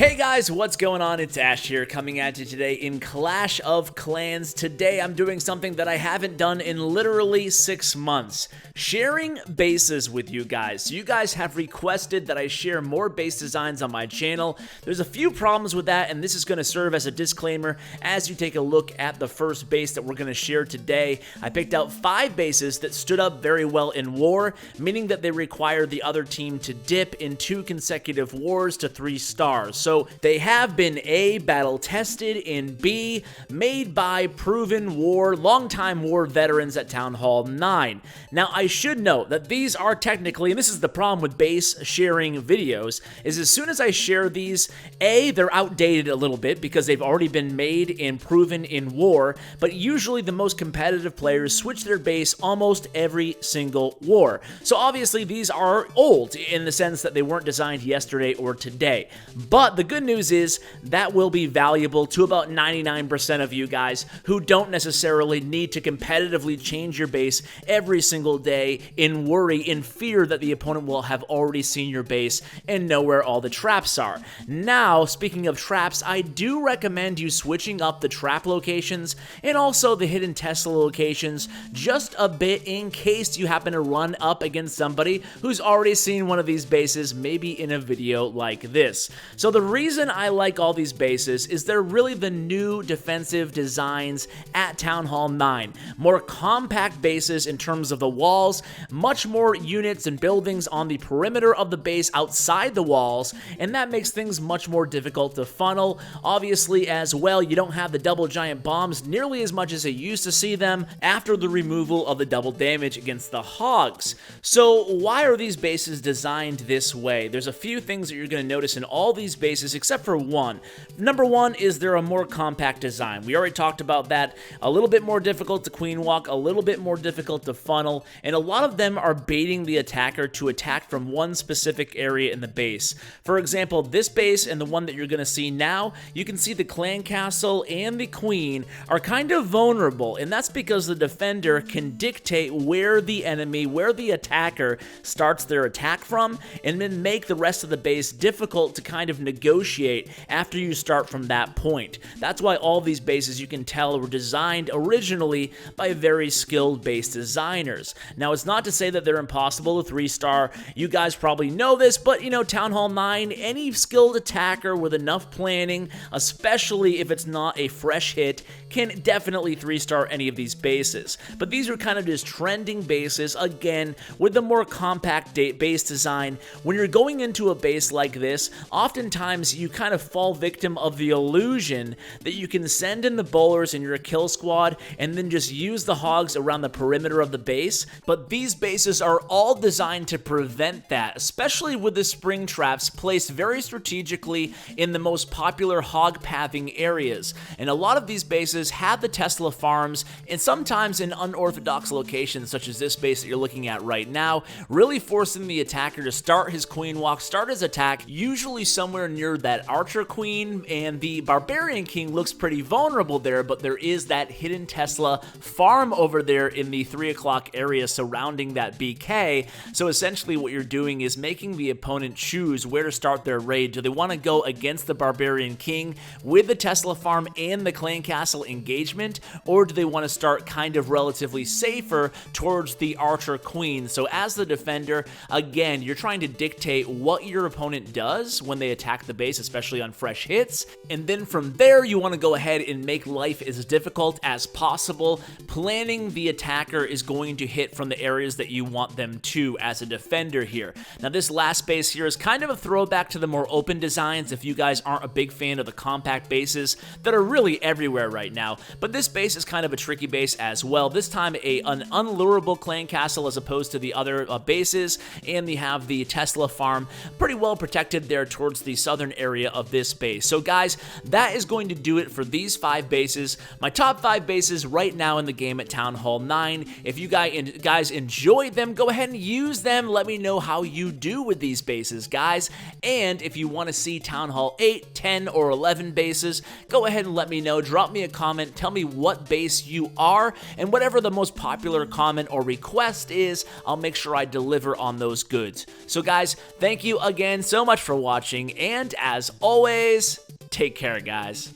Hey guys, what's going on? It's Ash here coming at you today in Clash of Clans. Today I'm doing something that I haven't done in literally 6 months. Sharing bases with you guys. So you guys have requested that I share more base designs on my channel. There's a few problems with that, and this is going to serve as a disclaimer as you take a look at the first base that we're going to share today. I picked out 5 bases that stood up very well in war, meaning that they required the other team to dip in 2 consecutive wars to 3 stars. So they have been A, battle tested, and B, made by proven longtime war veterans at Town Hall 9. Now I should note that these are technically, and this is the problem with base sharing videos, is as soon as I share these, A, they're outdated a little bit because they've already been made and proven in war, but usually the most competitive players switch their base almost every single war. So obviously these are old in the sense that they weren't designed yesterday or today. But the good news is that will be valuable to about 99% of you guys who don't necessarily need to competitively change your base every single day in worry, in fear that the opponent will have already seen your base and know where all the traps are. Now, speaking of traps, I do recommend you switching up the trap locations and also the hidden Tesla locations just a bit in case you happen to run up against somebody who's already seen one of these bases, maybe in a video like this. So the reason I like all these bases is they're really the new defensive designs at Town Hall 9. More compact bases in terms of the walls, much more units and buildings on the perimeter of the base outside the walls, and that makes things much more difficult to funnel. Obviously as well, you don't have the double giant bombs nearly as much as you used to see them after the removal of the double damage against the hogs. So why are these bases designed this way? There's a few things that you're going to notice in all these bases except for one. Number one is they're a more compact design. We already talked about that. A little bit more difficult to queen walk, a little bit more difficult to funnel, and a lot of them are baiting the attacker to attack from one specific area in the base. For example, this base and the one that you're going to see now, you can see the clan castle and the queen are kind of vulnerable, and that's because the defender can dictate where the enemy, where the attacker starts their attack from, and then make the rest of the base difficult to kind of negotiate after you start from that point. That's why all these bases, you can tell, were designed originally by very skilled base designers. Now, it's not to say that they're impossible to 3-star. You guys probably know this, but you know, Town Hall 9, any skilled attacker with enough planning, especially if it's not a fresh hit, can definitely 3-star any of these bases. But these are kind of just trending bases, again, with the more compact base design. When you're going into a base like this, oftentimes you kind of fall victim of the illusion that you can send in the bowlers in your kill squad and then just use the hogs around the perimeter of the base. But these bases are all designed to prevent that, especially with the spring traps placed very strategically in the most popular hog pathing areas. And a lot of these bases have the Tesla farms, and sometimes in unorthodox locations such as this base that you're looking at right now, really forcing the attacker to start his queen walk, start his attack, usually somewhere near that archer queen, and the barbarian king looks pretty vulnerable there, but there is that hidden Tesla farm over there in the 3 o'clock area surrounding that BK. So essentially what you're doing is making the opponent choose where to start their raid. Do they want to go against the barbarian king with the Tesla farm and the clan castle engagement, or do they want to start kind of relatively safer towards the archer queen? So as the defender, again, you're trying to dictate what your opponent does when they attack the base, especially on fresh hits, and then from there you want to go ahead and make life as difficult as possible. Planning the attacker is going to hit from the areas that you want them to as a defender here. Now this last base here is kind of a throwback to the more open designs if you guys aren't a big fan of the compact bases that are really everywhere right now, but this base is kind of a tricky base as well. This time an unlurable clan castle as opposed to the other bases, and they have the Tesla farm pretty well protected there towards the southern area of this base. So guys, that is going to do it for these 5 bases. My top 5 bases right now in the game at Town Hall 9. If you guys enjoy them, go ahead and use them. Let me know how you do with these bases, guys. And if you want to see Town Hall 8, 10, or 11 bases, go ahead and let me know. Drop me a comment. Tell me what base you are, and whatever the most popular comment or request is, I'll make sure I deliver on those goods. So guys, thank you again so much for watching, and And as always, take care, guys.